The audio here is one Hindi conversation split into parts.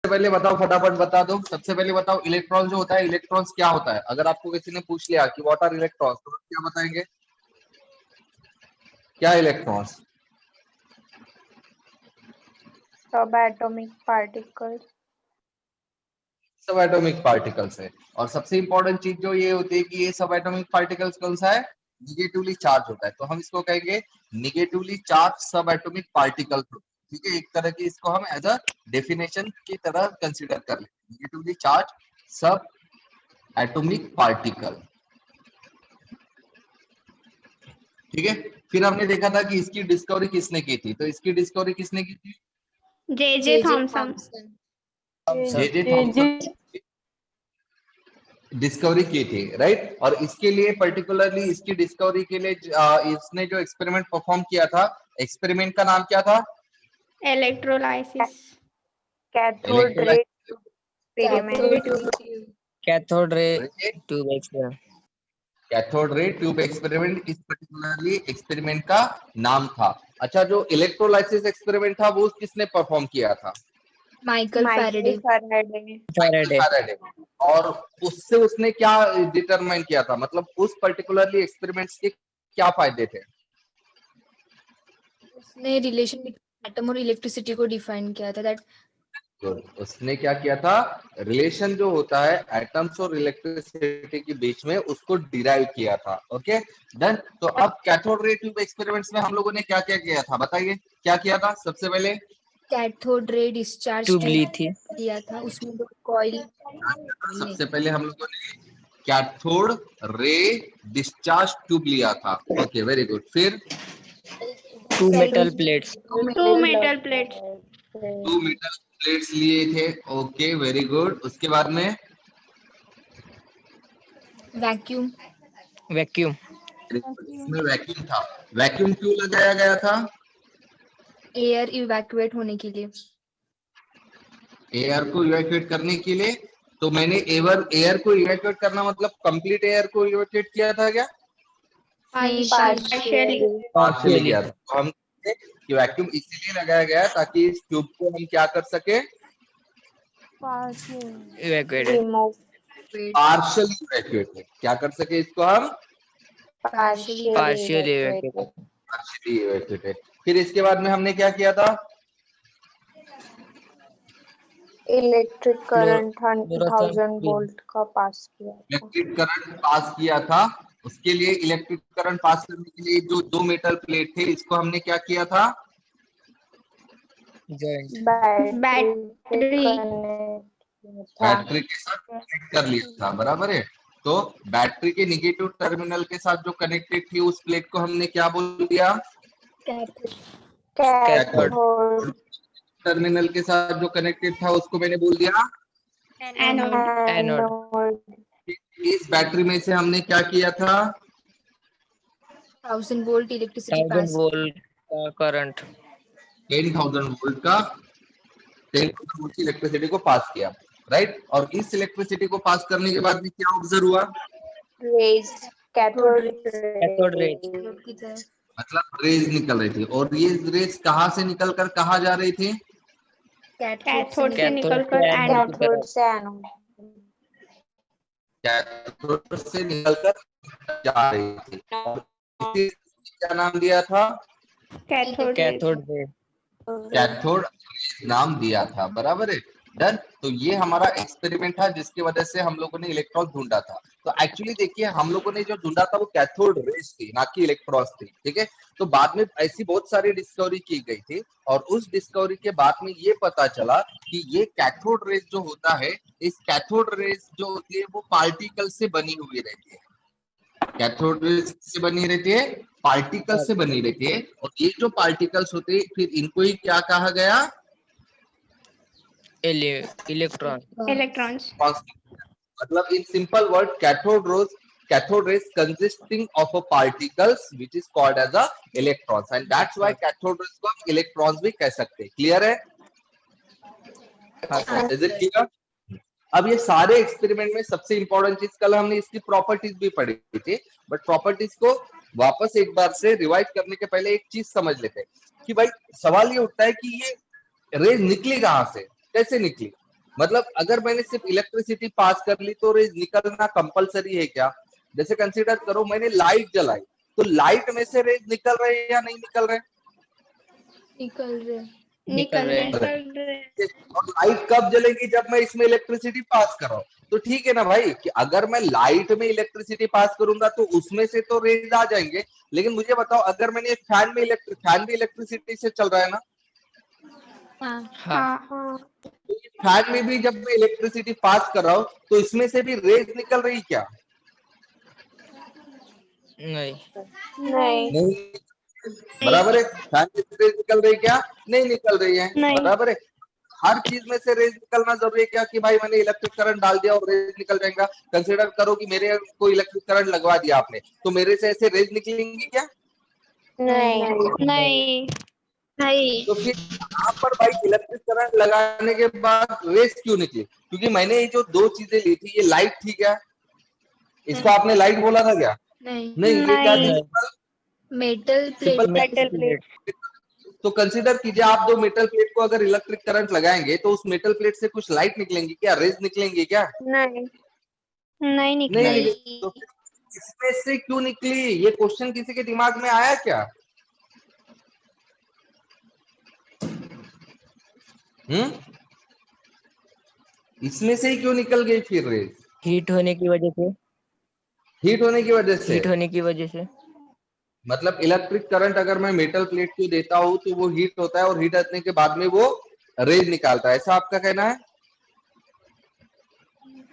पहले बताओ, फटाफट बता दो। सबसे पहले बताओ इलेक्ट्रॉन जो होता है, इलेक्ट्रॉन्स क्या होता है? अगर आपको किसी ने पूछ लिया कि व्हाट आर इलेक्ट्रॉन्स, तो आप क्या बताएंगे? क्या इलेक्ट्रॉन्स? सब एटॉमिक पार्टिकल्स। सब एटॉमिक पार्टिकल्स है। और सबसे इंपॉर्टेंट चीज जो ये होती है कि ये सब एटॉमिक पार्टिकल्स कौन सा है? निगेटिवली चार्ज होता है। तो हम इसको कहेंगे निगेटिवली चार्ज सब एटॉमिक पार्टिकल। ठीक है, एक तरह की इसको हम एज अ डेफिनेशन की तरह कंसीडर कर लेते हैं, निगेटिवली चार्ज सब एटॉमिक पार्टिकल। ठीक है, फिर हमने देखा था कि इसकी डिस्कवरी किसने की थी। तो इसकी डिस्कवरी किसने की थी? J Thomson. J Thomson discovery की थी, राइट। और इसके लिए पर्टिकुलरली इसकी डिस्कवरी के लिए इसने जो एक्सपेरिमेंट परफॉर्म किया था, एक्सपेरिमेंट का नाम क्या था? Electrolysis. Cathode ray experiment. Cathode ray tube experiment. Cathode ray tube experiment इस पर्टिकुलरली एक्सपेरिमेंट का नाम था। अच्छा, जो इलेक्ट्रोलाइसिस एक्सपेरिमेंट था वो किसने परफॉर्म किया था? Michael Faraday. फैराडे। और उससे उसने क्या डिटरमाइन किया था, मतलब उस पर्टिकुलरली एक्सपेरिमेंट्स के क्या फायदे थे? उसने रिलेशन बिटवीन एटम और इलेक्ट्रिसिटी को डिफाइन किया था। दैट उसने क्या किया था? रिलेशन जो होता है एटम्स और इलेक्ट्रिसिटी के बीच में, उसको डिराइव किया था। Okay done. तो अब कैथोड रे ट्यूब एक्सपेरिमेंट्स में हम लोगों ने क्या क्या किया था, बताइए क्या किया था? सबसे पहले कैथोड रे डिस्चार्ज ट्यूब ली थी। किया था, उसमें दो कॉइल। सबसे पहले हम लोगों ने कैथोड रे डिस्चार्ज ट्यूब लिया था। Okay, very good. फिर two metal plates. Two metal plates. Two metal plates लिए थे। Okay, very good. उसके बाद में वैक्यूम। वैक्यूम। इसमें वैक्यूम था। वैक्यूम क्यों लगाया गया था? एयर इवैक्यूएट होने के लिए। एयर को इवैक्यूएट करने के लिए। तो मैंने एयर को इवैक्यूएट करना मतलब कंप्लीट एयर को इवैक्यूएट किया था क्या? पार्शियली। पार्शियली किया था। तो हम कि वैक्यूम इसीलिए लगाया गया ताकि इस ट्यूब को हम क्या कर सके? इवैक्यूएटेड। रिमूव। Partially evacuate. क्या कर सके इसको हम? Partially evacuated. Partially evacuated. फिर इसके बाद में हमने क्या किया था? इलेक्ट्रिक करंट 1000 वोल्ट का पास किया था। इलेक्ट्रिक करंट पास किया था। उसके लिए इलेक्ट्रिक करंट पास करने के लिए जो दो मेटल प्लेट थे, इसको हमने क्या किया था? बैटरी के साथ कनेक्ट कर लिया था। बराबर है। तो बैटरी के निगेटिव टर्मिनल के साथ जो कनेक्टेड थी उस प्लेट को हमने क्या बोल दिया? कैथोड। टर्मिनल के साथ जो कनेक्टेड था उसको मैंने बोल दिया एनोड। इस बैटरी में से हमने क्या किया था? 1000 वोल्ट इलेक्ट्रिसिटी 1000 पास। वोल्ट का करंट। 10,000 वोल्ट का 10,000 वोल्ट की इलेक्ट्रिसिटी को पास किया, राइट। और इस इलेक्ट्रिसिटी को पास करने के बाद में क्या ऑब्जर्व हुआ? रेज। कैथोड रे की तरफ। मतलब रेज निकल रही थी। और ये रेज कहाँ से निकलकर कहाँ जा रही थी? कैथोड से निकलकर एनोड। कैथोड से एनोड। कैथोड से निकलकर जा रही थी। और इसे क्या नाम दिया था? कैथोड। Cathode ray. कैथोड नाम दिया था। बराबर है। डन। तो ये हमारा एक्सपेरिमेंट था जिसकी वजह से हम लोगों ने इलेक्ट्रॉन ढूंढा था। तो एक्चुअली देखिए, हम लोगों ने जो ढूंढा था वो कैथोड रेज थी, ना कि इलेक्ट्रॉन्स थी। ठीक है। तो बाद में ऐसी बहुत सारी डिस्कवरी की गई थी और उस डिस्कवरी के बाद में ये पता चला कि ये कैथोड रेज जो होता है, इस कैथोड रेज जो होती है वो पार्टिकल से बनी हुई रहती है। कैथोड रेज से बनी रहती है, पार्टिकल से बनी रहती है। और ये जो पार्टिकल्स होते हैं फिर इनको ही क्या कहा गया? इलेक्ट्रॉन्स। मतलब in simple word cathode rays consisting of a particles which is called as a electrons and that's why cathode rays को हम electrons भी कह सकते हैं। क्लियर है? Is it clear? अब ये सारे एक्सपेरिमेंट में सबसे इंपॉर्टेंट चीज, कल हमने इसकी प्रॉपर्टीज भी पढ़ी थी, बट प्रॉपर्टीज को वापस एक बार से रिवाइज करने के पहले एक चीज समझ लेते हैं कि भाई सवाल ये उठता है कि ये रेज निकली कहां से, कैसे निकली? मतलब अगर मैंने सिर्फ इलेक्ट्रिसिटी पास कर ली तो रेज निकलना कंपलसरी है क्या? जैसे कंसीडर करो मैंने लाइट जलाई, तो लाइट में से रेज निकल रहे हैं या नहीं निकल रहे? निकल रहे। निकल रहे। और लाइट कब जलेगी? जब मैं इसमें इलेक्ट्रिसिटी पास कर रहा हूँ। तो ठीक है ना भाई, कि अगर मैं लाइट में इलेक्ट्रिसिटी पास करूंगा तो उसमें से तो रेज आ जाएंगे, लेकिन मुझे बताओ अगर मैंने फैन भी इलेक्ट्रिसिटी से चल रहा है ना, हाँ हाँ हाँ फैन में भी जब मैं इलेक्ट्रिसिटी पास कर रहा हूँ तो इसमें से भी रेज निकल रही क्या? नहीं नहीं नहीं, बराबर है। फैन में से रेज निकल रही क्या? नहीं निकल रही है, नहीं। बराबर है। हर चीज में से रेज निकलना जरूरी है क्या कि भाई मैंने इलेक्ट्रिक करंट डाल दिया और रेज निकल जाएगा? कंसीडर करो कि मेरे को इलेक्ट्रिक करंट लगवा दिया आपने, तो मेरे से ऐसे रेज निकलेंगी क्या? नहीं नहीं तो फिर यहाँ पर भाई इलेक्ट्रिक करंट लगाने के बाद रेज क्यों निकली? क्योंकि मैंने ये जो दो चीजें ली थी, ये लाइट थी क्या? इसको आपने लाइट बोला था क्या? नहीं नहीं, ये क्या थी? नहीं। Metal simple plate metal plate. तो कंसीडर कीजिए आप दो मेटल प्लेट को अगर इलेक्ट्रिक करंट लगाएंगे तो उस मेटल प्लेट से कुछ लाइट निकलेंगी क्या? रेज निकलेंगी क्या? नहीं नहीं निकला। नहीं। तो फिर इसमें से क्यों निकली? ये क्वेश्चन किसी के दिमाग में आया क्या? इसमें से ही क्यों निकल गई फिर रेज? हीट होने की वजह से। हीट होने की वजह से। हीट होने की वजह से। मतलब इलेक्ट्रिक करंट अगर मैं मेटल प्लेट को देता हूं तो वो हीट होता है और हीट होने के बाद में वो रेज निकालता है, ऐसा आपका कहना है?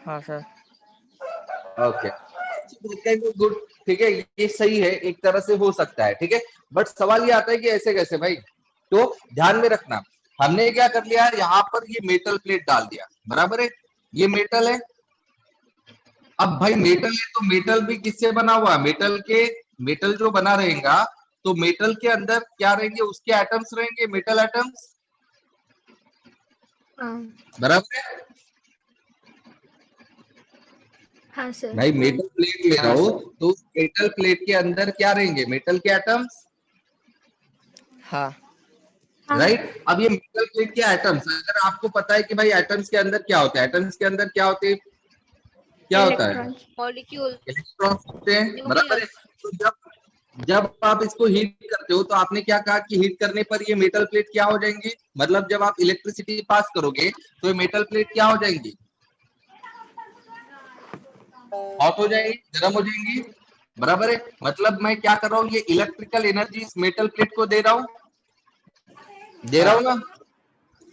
हाँ सर। ओके गुड, ठीक है, ये सही है, एक तरह से हो सकता है, ठीक है। बट सवाल ये आता है कि ऐसे कैसे भाई? तो ध्यान में रखना, हमने क्या कर लिया, यहाँ पर ये मेटल प्लेट डाल दिया, बराबर है, ये मेटल है। अब भाई मेटल है तो मेटल भी किससे बना हुआ है? मेटल जो बना रहेगा तो मेटल के अंदर क्या रहेंगे? उसके एटम्स रहेंगे, मेटल एटम्स, बराबर है। हाँ सर। भाई मेटल प्लेट ले रहा हूं तो मेटल प्लेट के अंदर क्या रहेंगे? मेटल के एटम्स, हाँ राइट। अब ये मेटल प्लेट के एटम्स, अगर आपको पता है कि भाई एटम्स के अंदर क्या होता है, एटम्स के अंदर क्या होते हैं, क्या होता है? इलेक्ट्रॉन्स। मॉलिक्यूल। इलेक्ट्रॉन्स होते हैं, बराबर है। तो जब आप इसको हीट करते हो तो आपने क्या कहा कि हीट करने पर ये मेटल प्लेट क्या हो जाएंगी? मतलब जब आप इलेक्ट्रिसिटी पास करोगे तो ये मेटल प्लेट क्या हो जाएंगी? हॉट हो जाएंगी, गर्म हो जाएंगी, बराबर है। मतलब मैं क्या कर रहा हूँ, ये इलेक्ट्रिकल एनर्जी इस मेटल प्लेट को दे रहा हूँ ना,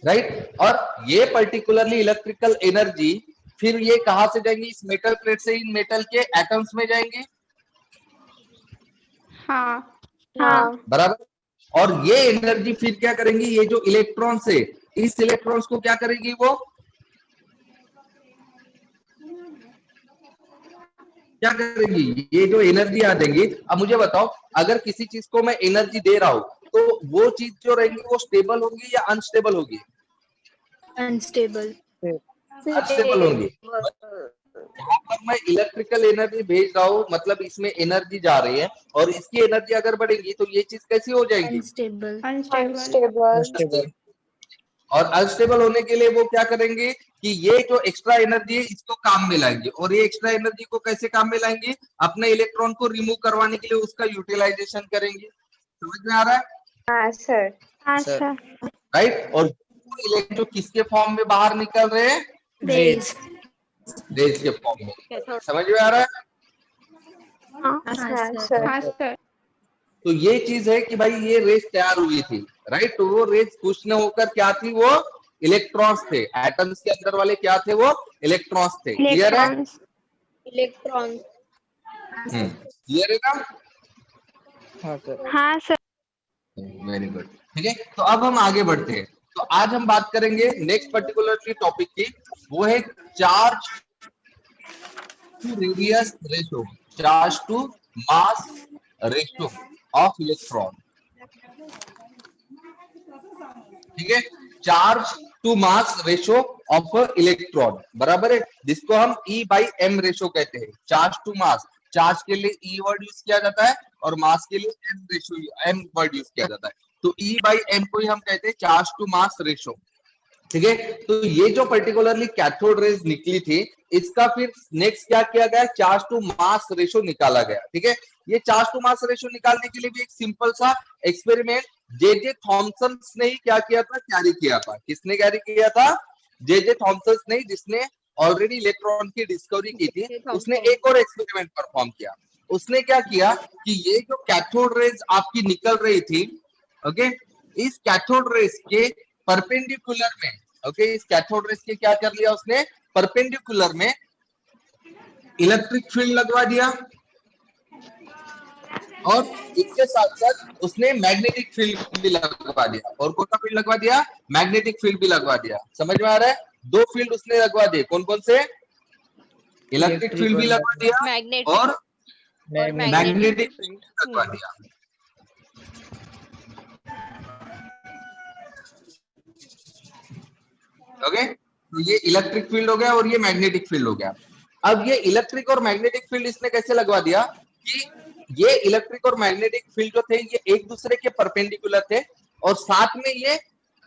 राइट। और ये पर्टिकुलरली इलेक्ट्रिकल एनर्जी फिर ये कहां से जाएंगी? इस मेटल प्लेट से इन मेटल के एटम्स में जाएंगे, हाँ हाँ बराबर। और ये एनर्जी फिर क्या करेंगी? ये जो इलेक्ट्रॉन्स है, इस इलेक्ट्रॉन्स को क्या करेगी? वो क्या करेंगी? ये जो एनर्जी आ देंगी। अब मुझे बताओ, अगर किसी चीज को मैं एनर्जी दे रहा हूं तो वो चीज जो रहेगी वो स्टेबल होगी या अनस्टेबल होगी? अनस्टेबल। अनस्टेबल होंगी। यहाँ पर मैं इलेक्ट्रिकल एनर्जी भेज रहा हूँ, मतलब इसमें एनर्जी जा रही है, और इसकी एनर्जी अगर बढ़ेगी तो ये चीज कैसी हो जाएगी? अनस्टेबल। अनस्टेबल। अनस्टेबल और अनस्टेबल होने के लिए वो क्या करेंगे कि ये जो एक्स्ट्रा एनर्जी है इसको काम में लाएंगे, और ये एक्स्ट्रा एनर्जी को कैसे काम में लाएंगे? अपने इलेक्ट्रॉन को रिमूव करवाने के लिए उसका यूटिलाइजेशन करेंगे। समझ में आ रहा है? हाँ सर हाँ सर। सर। राइट। और जो किसके फॉर्म में बाहर निकल रहे हैं? रेज। रेज के फॉर्म में। समझ में आ रहा है? हाँ हाँ सर। सर हाँ सर। तो ये चीज है कि भाई ये रेज तैयार हुई थी, राइट। तो वो रेज कुछ न होकर क्या थी? वो इलेक्ट्रॉन्स थे, एटम्स के अंदर वाले क्या थे? वो इलेक्ट्रॉन्स थे। क्लियर है? इलेक्ट्रॉन्स। इलेक्ट्रॉन। क्लियर है ना? हाँ सर। हाँ सर। वेरी गुड, ठीक है। तो अब हम आगे बढ़ते हैं। तो आज हम बात करेंगे नेक्स्ट पर्टिकुलरली टॉपिक की, वो है charge to radius ratio, charge to mass ratio of electron, ठीक है। Charge to mass ratio of electron, बराबर है, जिसको हम E/m रेशो कहते हैं। चार्ज टू मास, चार्ज के लिए E वर्ड यूज किया जाता है और मास के लिए m वर्ड यूज किया जाता है। तो E/m को ही हम कहते हैं चार्ज टू मास रेशो। ठीक है। तो ये जो पर्टिकुलरली कैथोड रेज निकली थी, इसका फिर नेक्स्ट क्या किया गया, चार्ज टू मास रेशो निकाला गया। ठीक है, ये चार्ज टू मास रेशो निकालने के लिए भी एक सिंपल सा एक्सपेरिमेंट जे थॉमसन ने ही क्या किया था, कैरी किया था। किसने कैरी किया था? जे थॉमसन ने, जिसने ऑलरेडी इलेक्ट्रॉन की डिस्कवरी की थी। उसने एक और एक्सपेरिमेंट परफॉर्म किया। उसने क्या किया कि ये जो कैथोड रेज आपकी निकल रही थी, ओके, इस कैथोड रेज के परपेंडिकुलर में, ओके, इस कैथोड रेज के क्या कर लिया उसने, परपेंडिकुलर में इलेक्ट्रिक फील्ड लगवा दिया और इसके साथ साथ उसने मैग्नेटिक फील्ड भी लगवा दिया। और कौन सा फील्ड लगवा दिया? मैग्नेटिक फील्ड भी लगवा दिया। समझ में आ रहा है? दो फील्ड उसने लगवा दिए। कौन कौन से? इलेक्ट्रिक फील्ड भी लगवा दिया और मैग्नेटिक फील्ड लगवा दिया। ओके, तो ये इलेक्ट्रिक फील्ड हो गया और ये मैग्नेटिक फील्ड हो गया। अब ये इलेक्ट्रिक और मैग्नेटिक फील्ड इसने कैसे लगवा दिया कि ये इलेक्ट्रिक और मैग्नेटिक फील्ड जो थे ये एक दूसरे के परपेंडिकुलर थे और साथ में ये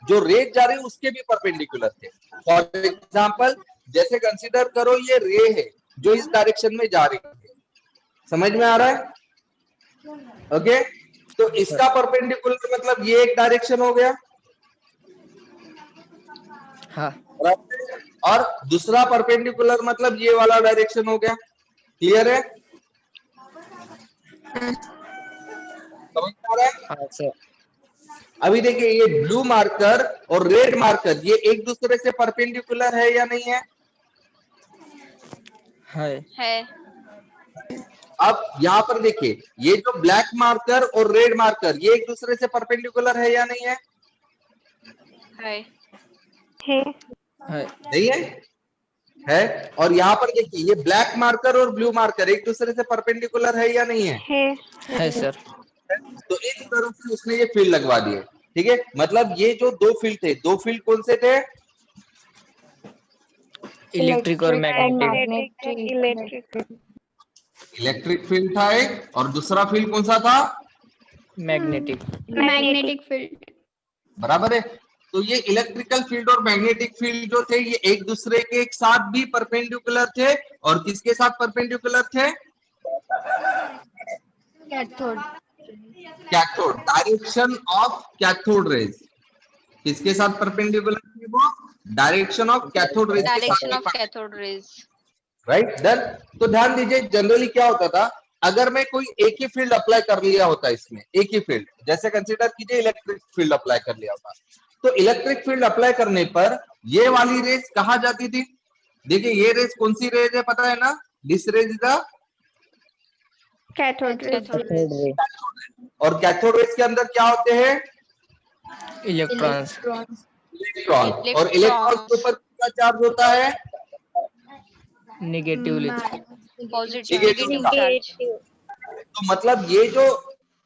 जो रेज जा रही है उसके भी परपेंडिकुलर थे। फॉर एग्जांपल, जैसे कंसीडर करो ये रे है जो इस डायरेक्शन में जा रही है। समझ में आ रहा है? ओके, तो इसका परपेंडिकुलर मतलब ये एक डायरेक्शन हो गया। हाँ। और दूसरा परपेंडिकुलर मतलब ये वाला डायरेक्शन हो गया। क्लियर है? समझ आ रहा है? हाँ सर। अभी देखिए, ये ब्लू मार्कर और रेड मार्कर ये एक दूसरे से परपेंडिकुलर है या नहीं है? है। अब यहाँ पर देखिए, ये जो ब्लैक मार्कर और रेड मार्कर ये एक दूसरे से परपेंडिकुलर है या नहीं है? है नहीं है? है। और यहाँ पर देखिए, ये ब्लैक मार्कर और ब्लू मार्कर एक दूसरे से परपेंडिकुलर है या नहीं है? है सर। तो इस तरह से उसने ये फील्ड लगवा दिए। ठीक है, मतलब ये जो दो फील्ड थे, दो फील्ड कौन से थे? इलेक्ट्रिक और मैग्नेटिक। इलेक्ट्रिक फील्ड था एक, और दूसरा फील्ड कौन सा था? Magnetic field. बराबर है। तो ये इलेक्ट्रिकल फील्ड और मैग्नेटिक फील्ड जो थे ये एक दूसरे के साथ भी परपेंडिकुलर थे। और किसके साथ परपेंडिकुलर थे? Cathode. Cathode, direction of cathode rays. किसके साथ परपेंडिकुलर थे वो? Direction of cathode rays. Right, done. तो ध्यान दीजिए, जनरली क्या होता था, अगर मैं कोई एक ही फील्ड अप्लाई कर लिया होता, इसमें एक ही फील्ड, जैसे कंसीडर कीजिए इलेक्ट्रिक फील्ड अप्लाई कर लिया होता, तो इलेक्ट्रिक फील्ड अप्लाई करने पर ये वाली रेज कहाँ जाती थी? देखिए, ये रेज कौन सी रेज है पता है ना? This rays is the cathode ray. और कैथोड रेज के अंदर क्या होते हैं? इलेक्ट्रॉन्स। इलेक्ट्रॉन। और इलेक्ट्रॉन के ऊपर कितना चार्ज होता है? नेगेटिवली। Negative charge. तो मतलब ये जो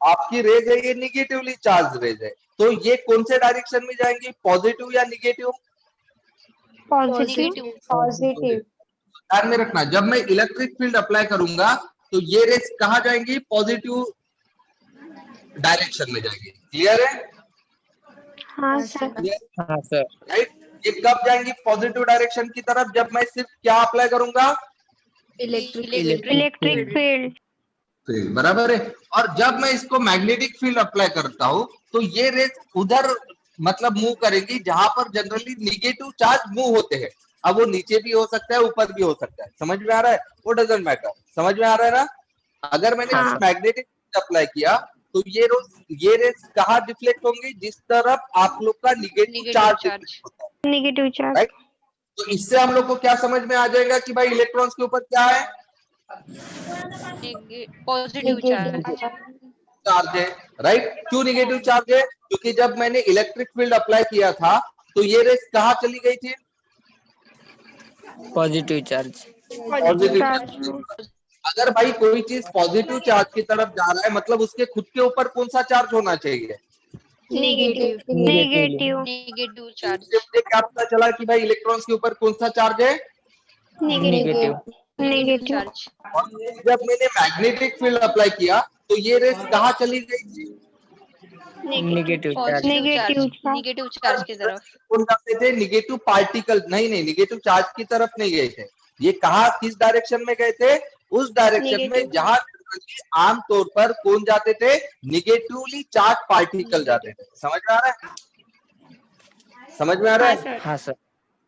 आपकी रेज है ये निगेटिवली चार्ज रेज है। तो ये कौन से डायरेक्शन में जाएंगी, पॉजिटिव या निगेटिव? पॉजिटिव। ध्यान में रखना, जब मैं इलेक्ट्रिक फील्ड अप्लाई करूंगा तो ये रेज कहाँ जाएंगी? पॉजिटिव डायरेक्शन में जाएंगी। क्लियर है? हाँ सर। हाँ सर। राइट। ये कब जाएंगी पॉजिटिव डायरेक्शन की तरफ? जब मैं सिर्फ क्या अप्लाई करूंगा? Electric field. फील्ड। बराबर है। और जब मैं इसको मैग्नेटिक फील्ड अप्लाई करता हूं तो ये रेज उधर मतलब मूव करेगी जहां पर जनरली निगेटिव चार्ज मूव होते हैं। अब वो नीचे भी हो सकता है, ऊपर भी हो सकता है। समझ में आ रहा है? वो डजंट मैटर। समझ में आ रहा है ना? अगर मैंने मैग्नेटिक फील्ड अप्लाई किया तो ये रेज कहाँ डिफ्लेक्ट होंगी? जिस तरफ आप लोग का निगेटिव चार्ज होता है। Negative charge. राइट। तो इससे हम लोग को क्या समझ में आ जाएगा कि भाई इलेक्ट्रॉन्स के ऊपर क्या है? पॉजिटिव चार्ज है। राइट। क्यों निगेटिव चार्ज है? क्योंकि जब मैंने इलेक्ट्रिक फील्ड अप्लाई किया था तो ये रेज कहाँ चली गई थी? Positive charge. अगर भाई कोई चीज पॉजिटिव चार्ज की तरफ जा रहा है मतलब उसके खुद के ऊपर कौन सा चार्ज होना चाहिए? Negative charge. मुझे क्या पता चला कि भाई इलेक्ट्रॉन्स के ऊपर कौन सा चार्ज है? नेगेटिव। जब मैंने मैग्नेटिक फील्ड अप्लाई किया तो ये रेज कहाँ चली गई थी? Negative charge. नेगेटिव चार्ज की तरफ। कौन जाते थे? Negative particle. नहीं, निगेटिव चार्ज की तरफ नहीं गए थे। ये कहा किस डायरेक्शन में गए थे? उस डायरेक्शन में जहां आमतौर पर कौन जाते थे? निगेटिवली चार्ज पार्टिकल जाते थे। समझ में आ रहा है? समझ में आ रहा है? हाँ सर।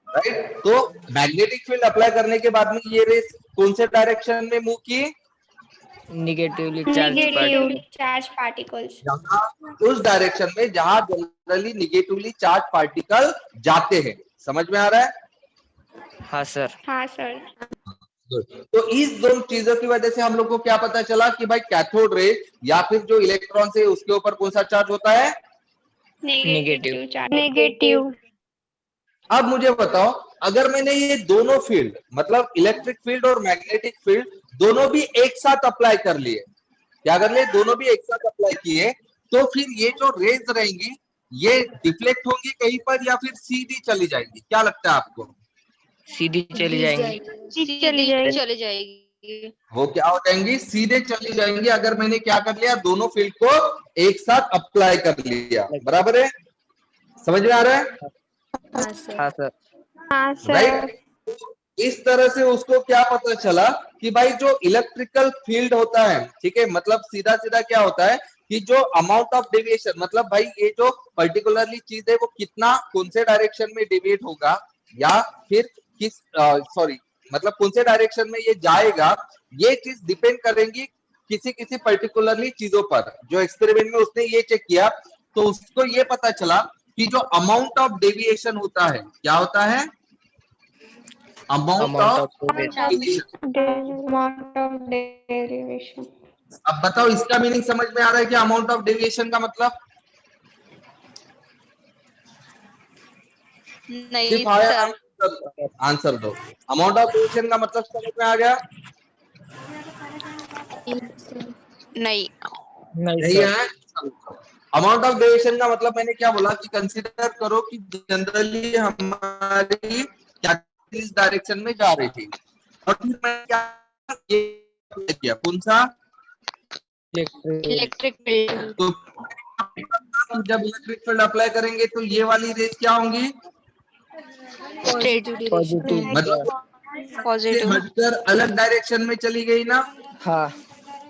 राइट। तो मैग्नेटिक फील्ड अप्लाई करने के बाद में ये रेस कौन से डायरेक्शन में मूव की? Negatively charge particles. उस डायरेक्शन में जहां जनरली निगेटिवली चार्ज पार्टिकल जाते हैं। समझ में आ रहा है? हाँ सर। हाँ सर। तो इस दोनों चीजों की वजह से हम लोग को क्या पता चला कि भाई कैथोड रे या फिर जो इलेक्ट्रॉन है उसके ऊपर कौन सा चार्ज होता है? Negative charge. अब मुझे बताओ, अगर मैंने ये दोनों फील्ड मतलब इलेक्ट्रिक फील्ड और मैग्नेटिक फील्ड दोनों भी एक साथ अप्लाई कर लिए, क्या कर लिए? दोनों भी एक साथ अप्लाई किए, तो फिर ये जो रेज रहेंगी ये डिफ्लेक्ट होंगी कहीं पर या फिर सीधी चली जाएंगी? क्या लगता है आपको? सीधी चली जाएंगी। चली जाएगी। वो क्या हो जाएंगी? सीधे चली जाएंगी। अगर मैंने क्या कर लिया? दोनों फील्ड को एक साथ अप्लाई कर लिया। बराबर है? समझ में आ रहा है? हाँ सर। हाँ सर। राइट। इस तरह से उसको क्या पता चला कि भाई जो इलेक्ट्रिकल फील्ड होता है, ठीक है, मतलब सीधा सीधा क्या होता है कि जो अमाउंट ऑफ डेविएशन, मतलब भाई ये जो पर्टिकुलरली चीज है वो कितना कौन से डायरेक्शन में डेविएट होगा या फिर किस सॉरी मतलब कौन से डायरेक्शन में ये जाएगा, ये चीज डिपेंड करेंगी किसी किसी पर्टिकुलरली चीजों पर। जो एक्सपेरिमेंट में उसने ये चेक किया तो उसको ये पता चला कि जो अमाउंट ऑफ डेविएशन होता है, क्या होता है? Amount of derivation. अब बताओ इसका मीनिंग समझ में आ रहा है क्या? अमाउंट ऑफ डेविएशन का मतलब नहीं सर। आंसर दो। अमाउंट ऑफ डेविएशन का मतलब समझ में आ गया? नहीं। नहीं है। अमाउंट ऑफ डेविएशन का मतलब मैंने क्या बोला कि कंसीडर करो कि जनरली हमारी क्या इस डायरेक्शन में जा रही थी और फिर मैं क्या किया? कौन सा? Electric field. तो जब इलेक्ट्रिक फील्ड अप्लाई करेंगे तो ये वाली रेस क्या होंगी? पॉजिटिव। मतलब पॉजिटिव। हटकर अलग डायरेक्शन में चली गई ना? हाँ।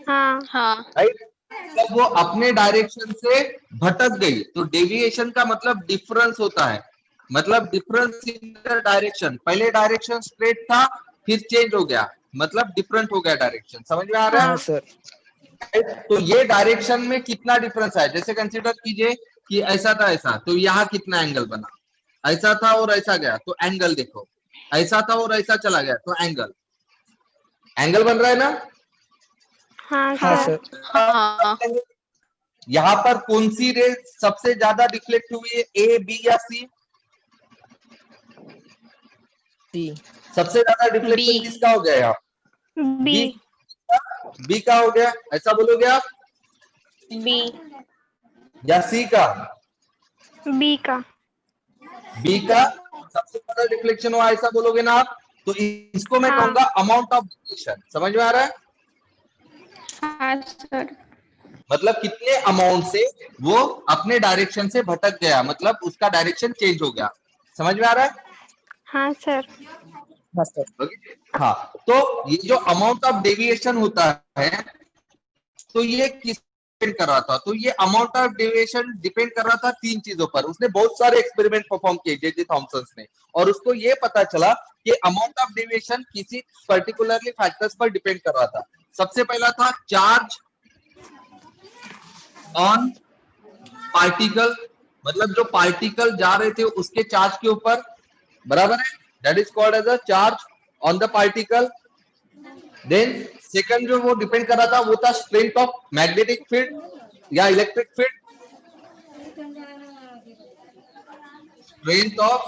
हाँ। राइट। जब वो अपने डायरेक्शन से भटक गई तो डेविएशन का मतलब डिफरेंस होता है, मतलब डिफरेंस इन द डायरेक्शन। पहले डायरेक्शन स्ट्रेट था फिर चेंज हो गया, मतलब डिफरेंट हो गया डायरेक्शन। समझ में आ रहा है? हाँ सर। तो ये डायरेक्शन में कितना डिफरेंस है? जैसे कंसीडर कीजिए कि ऐसा था ऐसा, तो यहाँ कितना एंगल बना? ऐसा था और ऐसा गया तो एंगल देखो, ऐसा था और ऐसा चला गया तो एंगल बन रहा है ना? हाँ सर। हाँ। यहाँ पर कौन सी रे सबसे ज्यादा डिफ्लेक्ट हुई है? ए, बी या सी? सी। सबसे ज्यादा डिफ्लेक्शन किसका हो गया? यहाँ बी का हो गया। ऐसा बोलोगे आप? बी। या सी का? बी का। बी का सबसे ज्यादा डिफ्लेक्शन हुआ, ऐसा बोलोगे ना आप? तो इसको मैं कहूंगा अमाउंट ऑफ डिफ्लेक्शन। समझ में आ रहा है? हाँ सर। मतलब कितने अमाउंट से वो अपने डायरेक्शन से भटक गया, मतलब उसका डायरेक्शन चेंज हो गया। समझ में आ रहा है? हाँ सर। हाँ सर। हाँ। तो ये जो अमाउंट ऑफ डेविएशन होता है तो ये किस डिपेंड कर रहा था? तो ये अमाउंट ऑफ डेविएशन डिपेंड कर रहा था तीन चीजों पर। उसने बहुत सारे एक्सपेरिमेंट परफॉर्म किए जे थॉमसन ने, और उसको ये पता चला कि अमाउंट ऑफ डेविएशन किसी पर्टिकुलरली फैक्टर्स पर डिपेंड कर रहा था। सबसे पहला था चार्ज ऑन पार्टिकल, मतलब जो पार्टिकल जा रहे थे उसके चार्ज के ऊपर। बराबर है? That is called as a charge on the particle. Then second जो वो डिपेंड कर रहा था वो था स्ट्रेंथ ऑफ मैग्नेटिक फील्ड या electric field. Strength of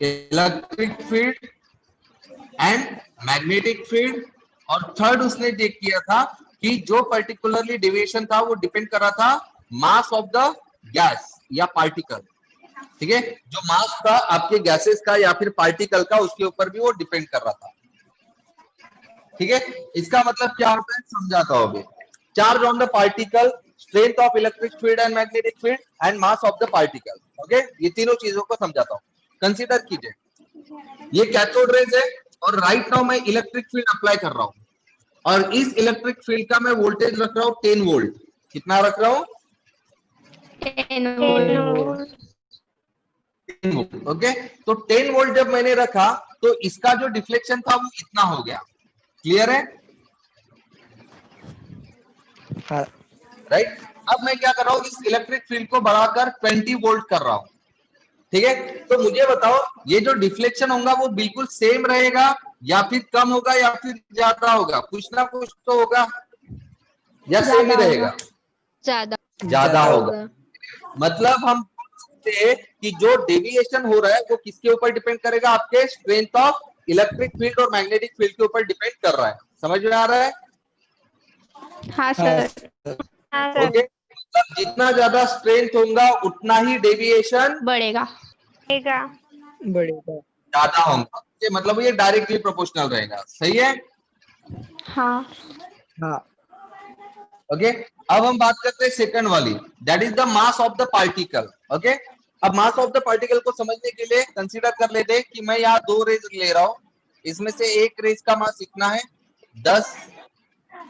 electric field and magnetic field. और थर्ड उसने चेक किया था कि जो पर्टिकुलरली डेविएशन था वो डिपेंड कर रहा था मास ऑफ द गैस या पार्टिकल। ठीक है? जो मास था आपके गैसेस का या फिर पार्टिकल का, उसके ऊपर भी वो डिपेंड कर रहा था। ठीक है? इसका मतलब क्या होता है समझाता हूं अभी। Charge on the particle, strength of electric field and magnetic field and mass of the particle. Okay, ये तीनों चीजों को समझाता हूँ। कंसीडर कीजिए, ये कैथोड रेज है और राइट नाउ मैं इलेक्ट्रिक फील्ड अप्लाई कर रहा हूँ और इस इलेक्ट्रिक फील्ड का मैं वोल्टेज रख रहा हूँ 10 वोल्ट। कितना रख रहा हूँ? 10 volt. ओके, तो 10 वोल्ट जब मैंने रखा तो इसका जो डिफ्लेक्शन था वो इतना हो गया। क्लियर है? हाँ राइट। अब मैं क्या कर रहा हूँ, इस इलेक्ट्रिक फील्ड को बढ़ाकर 20 वोल्ट कर रहा हूँ। ठीक है, तो मुझे बताओ ये जो डिफ्लेक्शन होगा वो बिल्कुल सेम रहेगा या फिर कम होगा या फिर ज्यादा होगा? कुछ ना कुछ तो होगा या सेम ही रहेगा? ज्यादा ज्यादा होगा। मतलब हम बोल सकते हैं कि जो डेविएशन हो रहा है वो किसके ऊपर डिपेंड करेगा? आपके स्ट्रेंथ ऑफ इलेक्ट्रिक फील्ड और मैग्नेटिक फील्ड के ऊपर डिपेंड कर रहा है। समझ में आ रहा है? हाँ हाँ सर. सर हाँ सर. ओके, मतलब जितना ज्यादा स्ट्रेंथ होगा उतना ही डेविएशन बढ़ेगा। बढ़ेगा। ज्यादा होगा। ओके, मतलब ये डायरेक्टली प्रोपोर्शनल रहेगा। सही है? हाँ. हाँ ओके, अब हम बात करते हैं सेकंड वाली, that is the mass of the particle. Okay, अब मास ऑफ द पार्टिकल को समझने के लिए कंसीडर कर लेते हैं कि मैं यहाँ 2 रेज ले रहा हूँ, इसमें से एक रेज का मास इतना है 10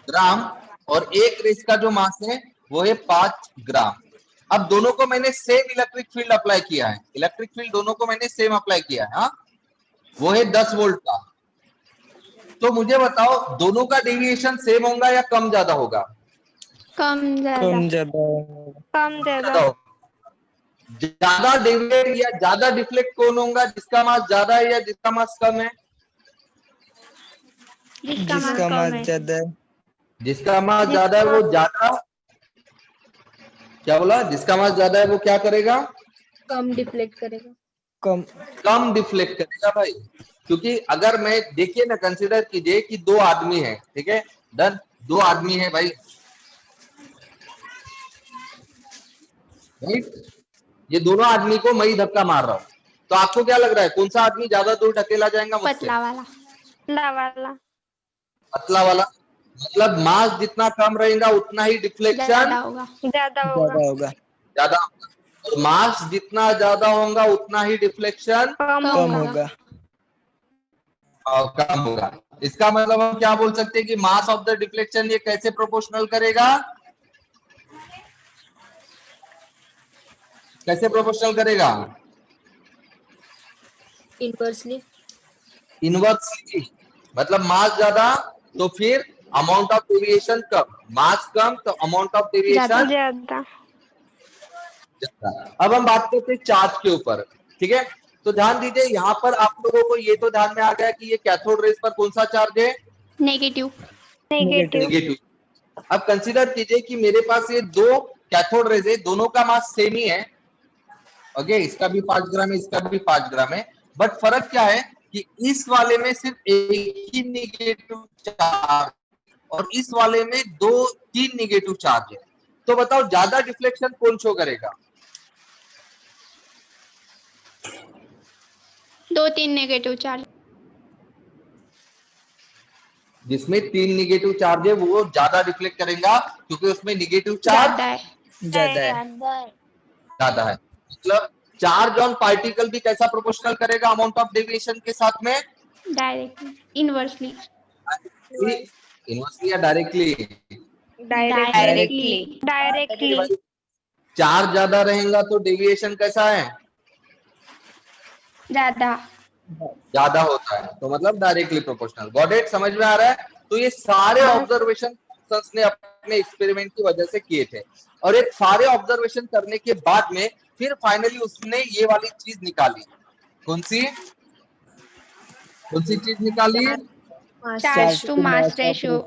ग्राम और एक रेज का जो मास है वो है 5 ग्राम। अब दोनों को मैंने सेम इलेक्ट्रिक फील्ड अप्लाई किया है, इलेक्ट्रिक फील्ड दोनों को मैंने सेम अप्लाई किया है। हाँ, वो है 10 वोल्ट का। तो मुझे बताओ दोनों का डेविएशन सेम होगा या कम ज्यादा होगा? कम ज्यादा. कम ज्यादा। कम ज्यादा. ज्यादा होगा। ज्यादा डेविएट या ज्यादा डिफ्लेक्ट कौन होगा? जिसका मास ज्यादा है या जिसका मास कम है? जिसका मास जिसका कम मास है. ज्यादा है। जिसका मास ज्यादा है वो ज्यादा, क्या बोला? जिसका मास ज्यादा है वो क्या करेगा? कम डिफ्लेक्ट करेगा। कम कम डिफ्लेक्ट करेगा भाई। क्योंकि अगर मैं, देखिए ना, कंसीडर कीजिए कि 2 आदमी है, ठीक है, डन, 2 आदमी है भाई, राइट? ये दोनों आदमी को मैं ही धक्का मार रहा हूँ, तो आपको क्या लग रहा है कौन सा आदमी ज्यादा दूर ढकेला जाएगा मुझसे? पतला वाला. पतला वाला. पतला वाला। मतलब मास जितना कम रहेगा उतना ही डिफ्लेक्शन ज्यादा होगा. ज्यादा होगा. ज्यादा होगा। ज्यादा होगा, और मास जितना ज्यादा होगा उतना ही डिफ्लेक्शन कम कम होगा. होगा। कम होगा। इसका मतलब हम क्या बोल सकते हैं कि मास ऑफ द डिफ्लेक्शन ये कैसे प्रोपोर्शनल करेगा? कैसे प्रोपोर्शनल करेगा? इनवर्सली। इनवर्सली। मतलब मास ज्यादा तो फिर अमाउंट ऑफ डेविएशन कम, मास कम तो अमाउंट ऑफ डेविएशन ज्यादा. अब हम बात करते हैं चार्ज के ऊपर। ठीक है, तो ध्यान दीजिए, यहाँ पर आप लोगों को ये तो ध्यान में आ गया कि ये कैथोड रेज पर कौन सा चार्ज है? नेगेटिव. नेगेटिव. नेगेटिव। अब कंसीडर कीजिए कि मेरे पास ये 2 कैथोड रेज है, दोनों का मास सेम ही है। ओके, इसका भी 5 ग्राम है, इसका भी 5 ग्राम है, बट फर्क क्या है कि इस वाले में सिर्फ एक ही निगेटिव चार्ज और इस वाले में 2-3 निगेटिव चार्ज है। तो बताओ ज्यादा डिफ्लेक्शन कौन शो करेगा? 2-3 नेगेटिव चार्ज. जिसमें 3 निगेटिव चार्ज है वो ज्यादा डिफ्लेक्ट करेगा क्योंकि उसमें निगेटिव चार्ज ज्यादा है. ज्यादा है। ज्यादा है। मतलब चार्ज ऑन पार्टिकल भी कैसा प्रोपोर्शनल करेगा अमाउंट ऑफ डेविएशन के साथ में? डायरेक्टली. इनवर्सली. इनवर्सली या डायरेक्टली? डायरेक्टली. डायरेक्टली. चार्ज ज्यादा रहेगा तो डेविएशन कैसा है? ज्यादा. ज्यादा होता है, तो मतलब डायरेक्टली प्रोपोर्शनल। Got it? समझ में आ रहा है? तो ये सारे ऑब्जर्वेशन ने अपने एक्सपेरिमेंट की वजह से किए थे, और एक सारे ऑब्जर्वेशन करने के बाद में फिर फाइनली उसने ये वाली चीज निकाली। कौन सी चीज निकाली? Charge to mass ratio.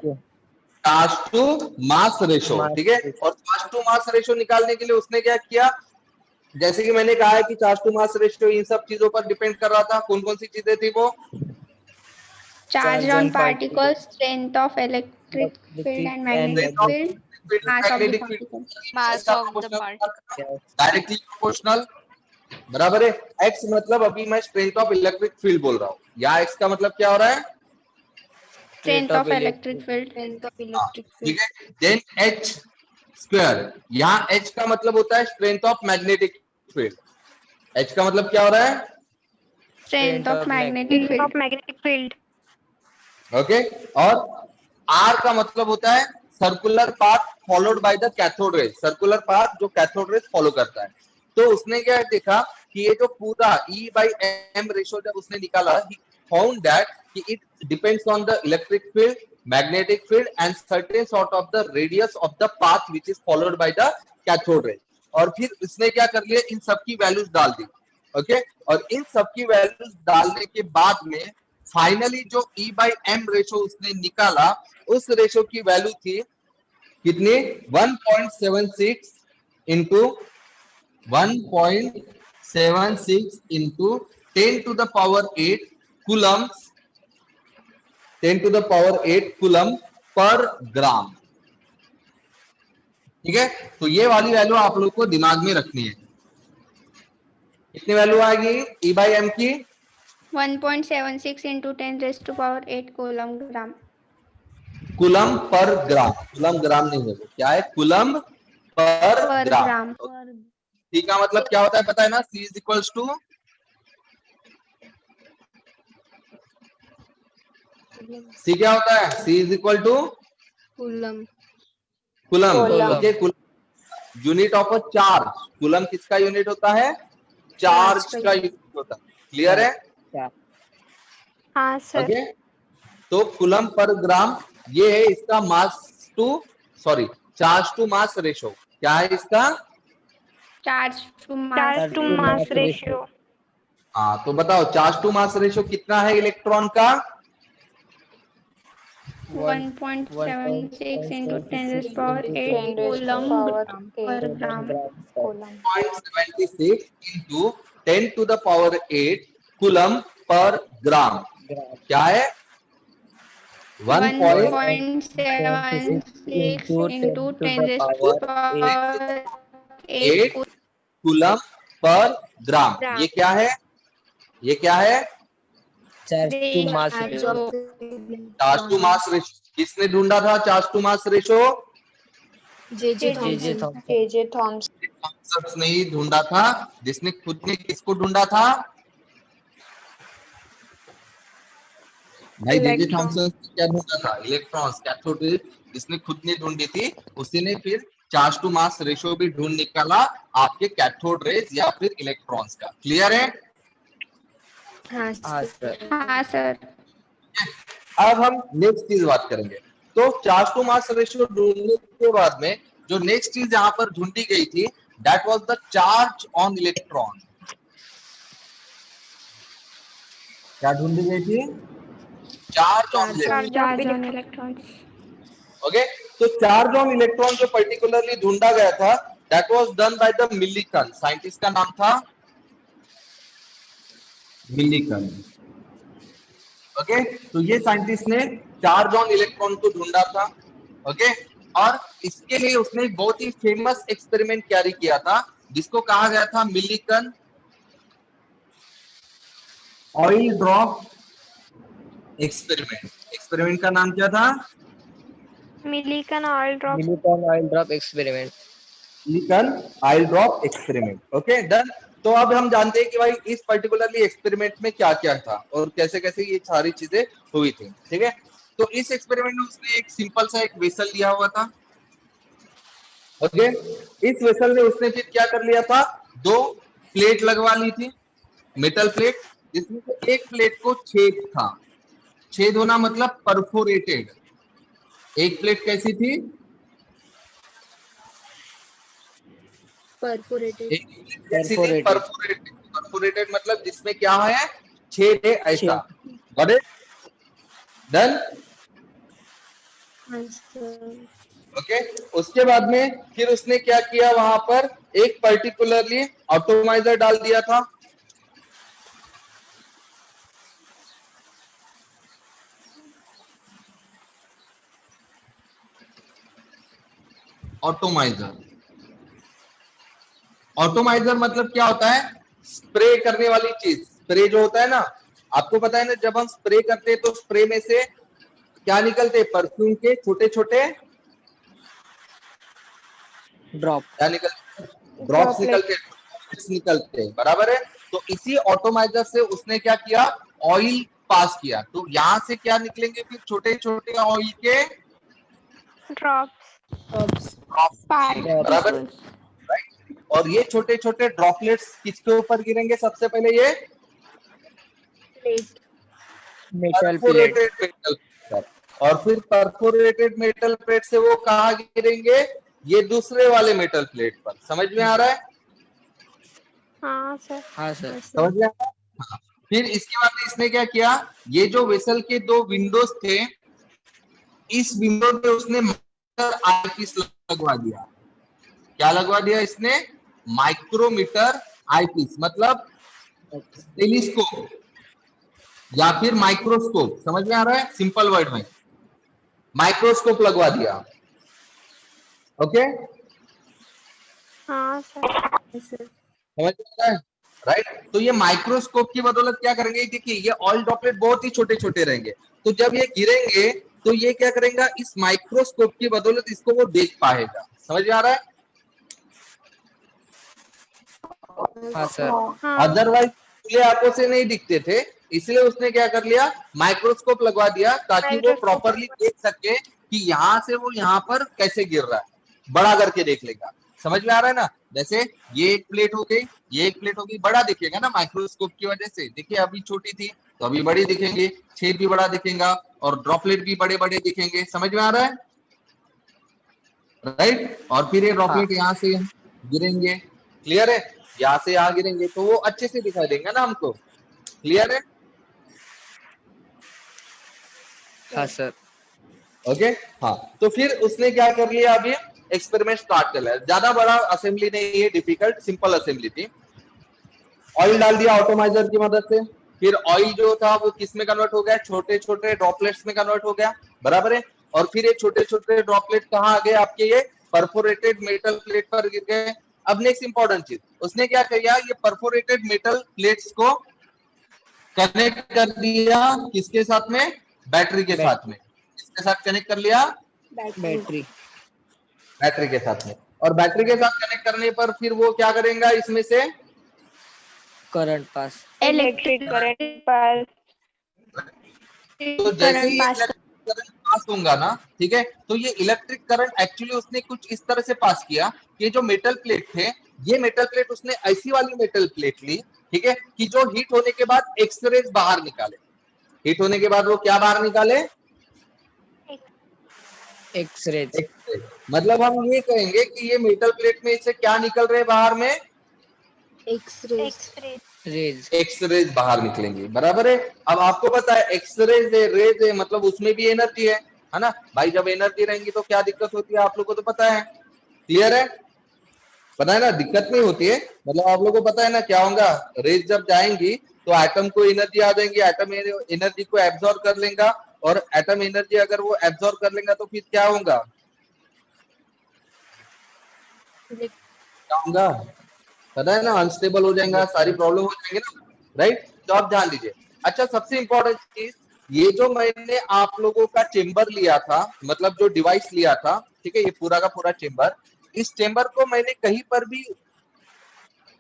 Charge to mass ratio. ठीक है, और चार्ज टू मास रेशो निकालने के लिए उसने क्या किया? जैसे कि मैंने कहा है कि चार्ज टू मास रेशियो इन सब चीजों पर डिपेंड कर रहा था। कौन कौन सी चीजें थी वो? Charge on particles, strength of electric field and magnetic field, mass of the particle. Mass of the particle directly proportional. बराबर है। एक्स मतलब अभी मैं स्ट्रेंथ ऑफ इलेक्ट्रिक फील्ड बोल रहा हूँ, या एक्स का मतलब क्या हो रहा है? Strength of electric field. Strength of electric ठीक फील्ड। है, देन एच स्क्वायर। यहाँ H का मतलब होता है strength of magnetic field. H का मतलब क्या हो रहा है? Strength of magnetic field. Magnetic field. Okay, और R का मतलब होता है circular path followed by the cathode rays, circular path जो कैथोड रेज फॉलो करता है। तो उसने क्या देखा कि ये जो पूरा E/m रेशियो जब उसने निकाला, he found that कि it depends on the electric field, magnetic field and certain sort of the radius of the path which is followed by the cathode ray। और फिर उसने क्या कर लिया, इन सब की वैल्यूज डाल दी। ओके, और इन सब की वैल्यूज डालने के बाद में फाइनली जो E/m रेशियो उसने निकाला, उस रेशियो की वैल्यू थी कितनी? 1.76 into 1.76 into 10 to the power 8 coulomb, 10 to the power 8 coulomb per gram. ठीक है, तो ये वाली वैल्यू आप लोग को दिमाग में रखनी है। कितनी वैल्यू आएगी E/m की? 1.76 into 10 raised to power 8 coulomb gram. Coulomb per gram, coulomb ग्राम नहीं है, क्या है? Coulomb per gram. ठीक है, मतलब क्या होता है पता है ना? C is equals to, C क्या होता है? C is equal to coulomb. Coulomb. Coulomb. Okay, unit of a charge. Coulomb किसका यूनिट होता है? चार्ज का यूनिट होता है। क्लियर है? हाँ सर। ओके, तो कूलम पर ग्राम ये है इसका mass to, sorry, charge to mass ratio. क्या है इसका? Charge to mass ratio. हाँ, तो बताओ चार्ज टू मास रेशो कितना है इलेक्ट्रॉन का? 1.76 into 10 raised to power 8 coulomb per gram. 0.76 into 10 to the power 8 coulomb per gram. क्या है? 1.76 into 10 raised to power 8 coulomb per gram. ये क्या है? ये क्या है? Charge to mass charge to mass ratio. किसने ढूंढा था charge to mass ratio? J Thomson. Thomson ने ही ढूंढा था। जिसने खुद ने किसको ढूंढा था भाई? जे थॉमसन क्या ढूंढा था? इलेक्ट्रॉन्स, कैथोड रे जिसने खुद ने ढूंढी थी, उसी ने फिर चार्ज टू मास रेशियो भी ढूंढ निकाला आपके कैथोड रेज या फिर इलेक्ट्रॉन्स का। क्लियर है? हाँ सर। अब हम नेक्स्ट चीज बात करेंगे। तो चार्ज टू मास रेशियो ढूंढने के बाद में जो नेक्स्ट चीज यहाँ पर ढूंढी गई थी, that was the charge on electron. क्या ढूंढी गई थी? Charge on electrons. ओके, तो चार्ज ऑन इलेक्ट्रॉन जो पर्टिकुलरली ढूंढा गया था, that was done by the Millikan. Scientist का नाम था मिलिकन। ओके, तो ये साइंटिस्ट ने चार्ज ऑन इलेक्ट्रॉन को ढूंढा था। ओके, और इसके लिए उसने एक बहुत ही फेमस एक्सपेरिमेंट कैरी किया था, जिसको कहा गया था Millikan oil drop experiment. Experiment का नाम क्या था? Millikan oil drop experiment. Millikan oil drop experiment. Okay, done. तो अब हम जानते हैं कि भाई इस पर्टिकुलरली एक्सपेरिमेंट में क्या क्या था और कैसे कैसे ये सारी चीजें हुई थी। ठीक है, तो इस एक्सपेरिमेंट में उसने एक सिंपल सा एक वेसल लिया हुआ था। ओके, इस वेसल में उसने फिर क्या कर लिया था? दो प्लेट लगवा ली थी, मेटल प्लेट, जिसमें से एक प्लेट को छेद था। छेद होना मतलब परफोरेटेड। एक प्लेट कैसी थी? परफोरेटेड। परफोरेटेड मतलब जिसमें क्या है? छेद है, ऐसा। Got it? डन। ओके, उसके बाद में फिर उसने क्या किया? वहां पर एक पर्टिकुलरली ऑटोमाइजर डाल दिया था। ऑटोमाइजर, ऑटोमाइजर मतलब क्या होता है? स्प्रे करने वाली चीज। स्प्रे जो होता है ना, आपको पता है ना, जब हम स्प्रे करते हैं तो स्प्रे में से क्या निकलते? परफ्यूम के छोटे छोटे ड्रॉप क्या निकलते? ड्रॉप्स निकलते, droplets निकलते हैं, बराबर है। तो इसी ऑटोमाइजर से उसने क्या किया, ऑयल पास किया। तो यहाँ से क्या निकलेंगे फिर, छोटे छोटे ऑयल के ड्रॉप्स बराबर, राइट। और ये छोटे छोटे ड्रॉपलेट्स किसके ऊपर गिरेंगे सबसे पहले, ये plate metal plate perforated metal पर, और फिर परफोरेटेड मेटल प्लेट से वो कहाँ गिरेंगे, ये दूसरे वाले मेटल प्लेट पर। समझ में आ रहा है? हाँ सर। हाँ सर समझ में आ रहा है? हाँ। फिर इसके बाद इसने क्या किया, ये जो वेसल के दो विंडोज थे, इस विंडो पे उसने आईपीस लगवा दिया। क्या लगवा दिया इसने, माइक्रोमीटर आईपीस, मतलब टेलीस्कोप या फिर माइक्रोस्कोप। समझ में आ रहा है? सिंपल वर्ड में माइक्रोस्कोप लगवा दिया। ओके, हाँ सर। समझ में आ रहा है? राइट। तो ये माइक्रोस्कोप की बदौलत क्या करेंगे, देखिए ये ऑयल ड्रॉपलेट बहुत ही छोटे छोटे रहेंगे, तो जब ये गिरेंगे तो ये क्या करेगा, इस माइक्रोस्कोप की बदौलत इसको वो देख पाएगा। समझ में आ रहा है? हाँ सर हाँ अदरवाइज खुले आंखों से नहीं दिखते थे, इसलिए उसने क्या कर लिया, माइक्रोस्कोप लगवा दिया, ताकि वो माइक्रोस्कोप प्रॉपरली देख सके कि यहाँ से वो यहाँ पर कैसे गिर रहा है, बड़ा करके देख लेगा। समझ में आ रहा है ना? जैसे ये एक प्लेट हो गई, ये एक प्लेट हो गई, बड़ा दिखेगा ना माइक्रोस्कोप की वजह से। देखिए अभी छोटी थी तो अभी बड़ी दिखेंगे, छेद भी बड़ा दिखेगा और ड्रॉपलेट भी बड़े बड़े दिखेंगे। समझ में आ रहा है? राइट। और फिर ये ड्रॉपलेट यहाँ से यहाँ गिरेंगे, क्लियर है? यहाँ से यहाँ गिरेंगे तो वो अच्छे से दिखाई देंगे ना हमको, क्लियर है? हाँ सर ओके, हाँ। तो फिर उसने क्या कर लिया, अभी एक्सपेरिमेंट स्टार्ट कर लिया। ज्यादा बड़ा असेंबली नहीं है, डिफिकल्ट सिंपल असेंबली थी। ऑयल डाल दिया ऑटोमाइजर की मदद से, फिर ऑयल जो था वो किस में कन्वर्ट हो गया, छोटे छोटे ड्रॉपलेट्स में कन्वर्ट हो गया, बराबर है। और फिर ये छोटे छोटे ड्रॉपलेट कहाँ आ गए आपके, ये परफोरेटेड मेटल प्लेट पर गिर गए। अब नेक्स्ट इंपॉर्टेंट चीज उसने क्या किया, ये परफोरेटेड मेटल प्लेट्स को कनेक्ट कर दिया किसके साथ में, बैटरी के साथ में। किसके साथ कनेक्ट कर लिया, बैटरी बैटरी के साथ में। और बैटरी के साथ कनेक्ट करने पर फिर वो क्या करेगा, इसमें से current pass electric current pass तो जैसे ही इलेक्ट्रिक करंट पास होगा ना, ठीक है, तो ये इलेक्ट्रिक करंट एक्चुअली उसने कुछ इस तरह से पास किया कि जो मेटल प्लेट थे, ये मेटल प्लेट उसने ऐसी वाली मेटल प्लेट ली, ठीक है, कि जो हीट होने के बाद एक्सरेज बाहर निकाले। हीट होने के बाद वो क्या बाहर निकाले, एक्सरे मतलब हम ये कहेंगे कि ये मेटल प्लेट में से क्या निकल रहे बाहर में, एक्सरे रेज एक्सरेज बाहर निकलेंगे, बराबर है। अब आपको पता है एक्सरेज है, रेज है, मतलब उसमें भी एनर्जी है ना भाई। जब एनर्जी रहेंगी तो क्या दिक्कत होती है, आप लोगों को तो पता है, क्लियर है? पता है ना, दिक्कत नहीं होती है, मतलब आप लोगों को पता है ना क्या होगा, रेज जब जाएंगी तो एटम को एनर्जी आ जाएंगी, एटम एनर्जी को एब्जॉर्ब कर लेगा, और एटम एनर्जी अगर वो एब्जॉर्ब कर लेगा तो फिर क्या होगा, क्या होगा पता है ना, अनस्टेबल हो जाएगा, सारी प्रॉब्लम हो जाएंगे ना, राइट। तो आप ध्यान दीजिए। अच्छा, सबसे इंपॉर्टेंट चीज, ये जो मैंने आप लोगों का चेंबर लिया था, मतलब जो डिवाइस लिया था, ठीक है, ये पूरा का पूरा चेंबर, इस चेंबर को मैंने कहीं पर भी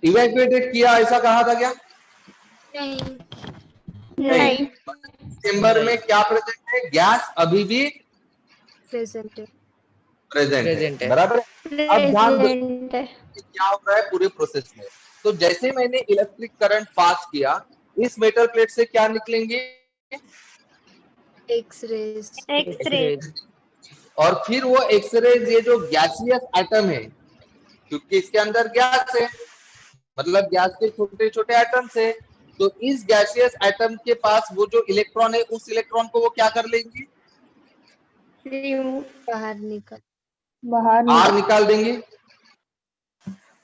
इवैक्यूएटेड किया ऐसा कहा था क्या? नहीं। चेंबर में क्या प्रेजेंट है, गैस अभी भी प्रेजेंट है। प्रेजेंट है, बराबर है। अब ध्यान दो क्या हो रहा है पूरे प्रोसेस में। तो जैसे मैंने इलेक्ट्रिक करंट पास किया, इस मेटल प्लेट से क्या निकलेंगे, एक्सरेज और फिर वो एक्सरेज, ये जो गैसियस एटम है, क्योंकि इसके अंदर गैस है, मतलब गैस के छोटे छोटे एटम्स है, तो इस गैसियस एटम के पास वो जो इलेक्ट्रॉन है, उस इलेक्ट्रॉन को वो क्या कर लेंगी, बाहर निकाल देंगे,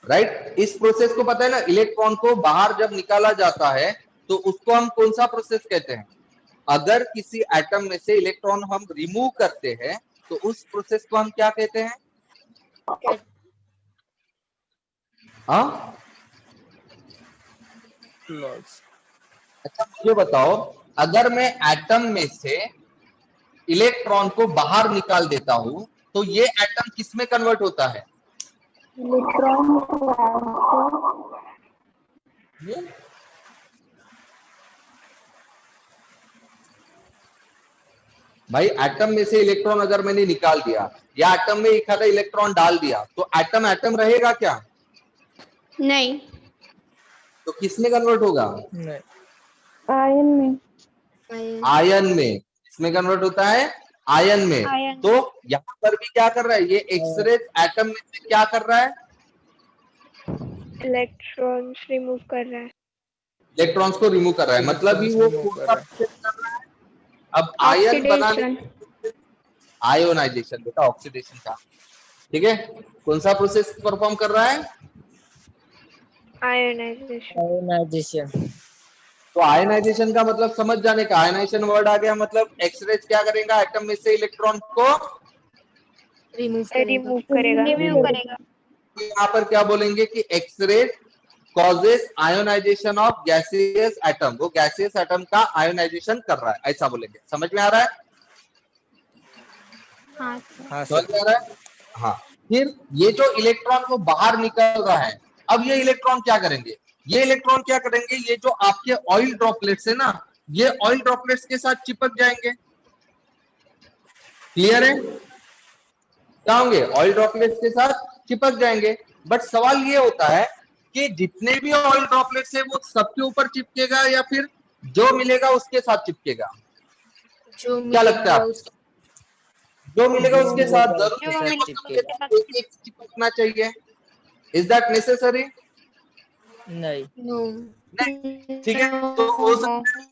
राइट। इस प्रोसेस को पता है ना, इलेक्ट्रॉन को बाहर जब निकाला जाता है तो उसको हम कौन सा प्रोसेस कहते हैं, अगर किसी एटम में से इलेक्ट्रॉन हम रिमूव करते हैं तो उस प्रोसेस को हम क्या कहते हैं, हाँ? अच्छा मुझे बताओ, अगर मैं एटम में से इलेक्ट्रॉन को बाहर निकाल देता हूं तो ये एटम किस में कन्वर्ट होता है, इलेक्ट्रॉन भाई एटम में से इलेक्ट्रॉन अगर मैंने निकाल दिया या एटम में एक आधा इलेक्ट्रॉन डाल दिया तो एटम एटम रहेगा क्या? नहीं। तो किस में कन्वर्ट होगा? नहीं। आयन में। आयन में। इसमें कन्वर्ट होता है आयन में। आयन। तो यहाँ पर भी क्या कर रहा है ये एक्सरे एटम में से क्या कर रहा है? इलेक्ट्रॉन्स रिमूव कर रहा है। इलेक्ट्रॉन्स को रिमूव कर रहा है, मतलब ही वो Remove कौन कर सा रहा है। प्रोसेस कर रहा है? अब आयन बनाने ऑक्सीडेशन। आयोनाइजेशन, बेटा ऑक्सीडेशन का, ठीक है। कौन सा प्रोसेस परफॉर्म कर रहा है? आयोनाइजेशन। आयोनाइजेशन। तो आयनाइजेशन का मतलब समझ जाने का, आयनाइजेशन वर्ड आ गया मतलब एक्सरेज क्या करेगा? एटम में से इलेक्ट्रॉन को रिमूव करेगा। यहाँ पर क्या बोलेंगे कि x-ray causes ionisation of gaseous atom, वो गैसियस एटम का आयोनाइजेशन कर रहा है, ऐसा बोलेंगे। समझ में आ रहा है? हाँ हाँ समझ सर। में आ रहा है? हाँ। फिर ये जो इलेक्ट्रॉन को बाहर निकल रहा है, अब ये इलेक्ट्रॉन क्या करेंगे? ये इलेक्ट्रॉन क्या करेंगे? ये जो आपके ऑयल ड्रॉपलेट्स है ना, ये ऑयल ड्रॉपलेट्स के साथ चिपक जाएंगे। क्लियर है? क्या होंगे? ऑयल ड्रॉपलेट्स के साथ चिपक जाएंगे। बट सवाल ये होता है कि जितने भी ऑयल ड्रॉपलेट्स है वो सबके ऊपर चिपकेगा या फिर जो मिलेगा उसके साथ चिपकेगा? जो क्या लगता है मिलेगा आपको? जो मिलेगा उसके साथ जरूरी जो है मिलेगा उसके साथ एक एक चिपकना चाहिए? Is that necessary? नहीं। नो। नहीं, ठीक है। तो हो सकता है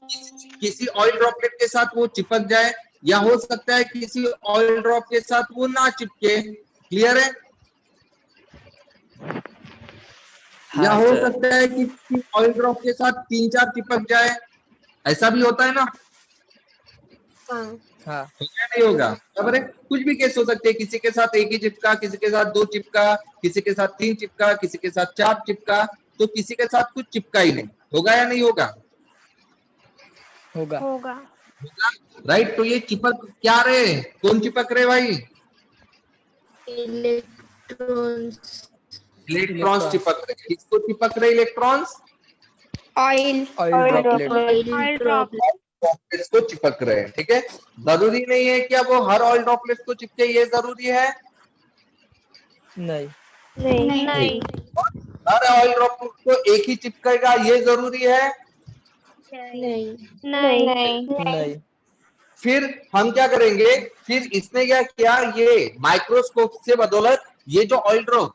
किसी ऑयल ड्रॉपलेट के साथ वो चिपक जाए या हो सकता है किसी ऑयल ड्रॉप के साथ वो ना चिपके। क्लियर है? या हाँ हो सर। सकता है कि किसी ऑयल ड्रॉप के साथ 3-4 चिपक जाए, ऐसा भी होता है ना? हाँ। हाँ। होगा नहीं होगा? बराबर है। कुछ भी केस हो सकते हैं, किसी के साथ एक ही चिपका, किसी के साथ 2 चिपका, किसी के साथ 3 चिपका, किसी के साथ 4 चिपका, तो किसी के साथ कुछ चिपका ही नहीं। होगा या नहीं होगा? होगा। होगा। राइट। तो ये चिपक क्या रहे? कौन चिपक रहे भाई? इलेक्ट्रॉन्स। इलेक्ट्रॉन्स चिपक रहे। किसको चिपक रहे electrons? Oil. Oil droplet. Oil drop. Droplets को चिपक रहे हैं, ठीक है। जरूरी नहीं है कि अब वो हर ऑयल ड्रॉपलेट्स को चिपके, ये जरूरी है? नहीं। नहीं। हर ऑयल ड्रॉपलेट को एक ही चिपकेगा, ये जरूरी है? नहीं। नहीं। फिर हम क्या करेंगे? फिर इसने क्या किया, ये माइक्रोस्कोप से बदौलत ये जो ऑयल ड्रॉप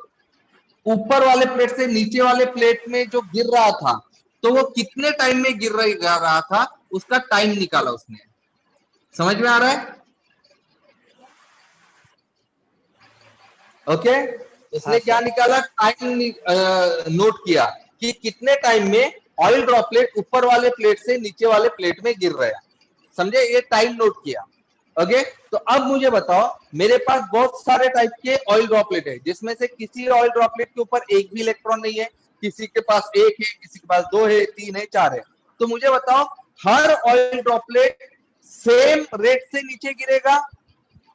ऊपर वाले प्लेट से नीचे वाले प्लेट में जो गिर रहा था, तो वो कितने टाइम में गिर रहा था उसका टाइम निकाला उसने। समझ में आ रहा है? ओके। उसने हाँ, क्या निकाला? टाइम नोट किया कि कितने टाइम में ऑयल ड्रॉपलेट ऊपर वाले प्लेट से नीचे वाले प्लेट में गिर रहा है। समझे? ये टाइम नोट किया। ओके। तो अब मुझे बताओ, मेरे पास बहुत सारे टाइप के ऑयल ड्रॉपलेट है, जिसमें से किसी ऑयल ड्रॉपलेट के ऊपर एक भी इलेक्ट्रॉन नहीं है, किसी के पास 1 है, किसी के पास 2 है, 3 है, 4 है। तो मुझे बताओ, हर ऑयल ड्रॉपलेट सेम रेट से नीचे गिरेगा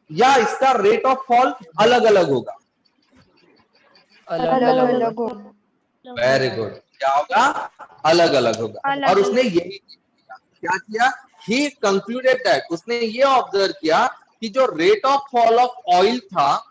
या इसका रेट ऑफ फॉल अलग अलग होगा? अलग अलग होगा। Very good. क्या होगा? अलग अलग होगा। और उसने यही किया। क्या किया? ही कंक्लूडेड दैट, उसने ये ऑब्जर्व किया कि जो rate of fall of oil था